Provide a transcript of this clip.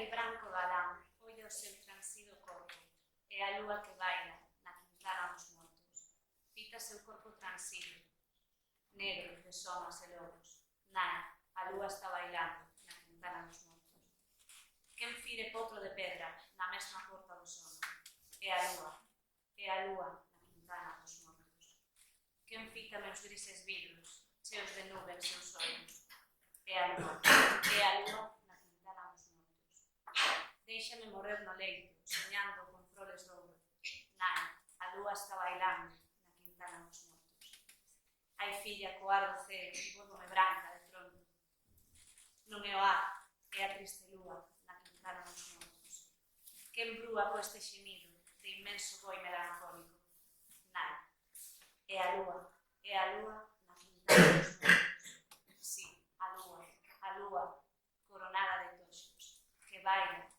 el branco galán, olla o seu transido corpo, e a lúa que baila na quintana dos mortos. Fita seu corpo transido, negro de somas e lobos. Nai, a lúa está bailando na quintana dos mortos. Quen fire potro de pedra na mesma porta do sono? É a lúa na quintana dos mortos. Quen fita meus grises vidros, cheos de nubes e os ollos? É a lúa na quintana dos mortos. Déixame morrer no leito, soñando con flores de ouro. Nai, a lúa está bailando na quintana dos mortos. Ai filla, coar do ceo, bódome branca de fronte. Non é o ar, é a triste lúa na quintana dos mortos. Quen brúa co este xemido de inmenso boi melancólico? Nai, é a lúa na quintana dos mortos. Sí, a lúa, coronada de toxos, que baila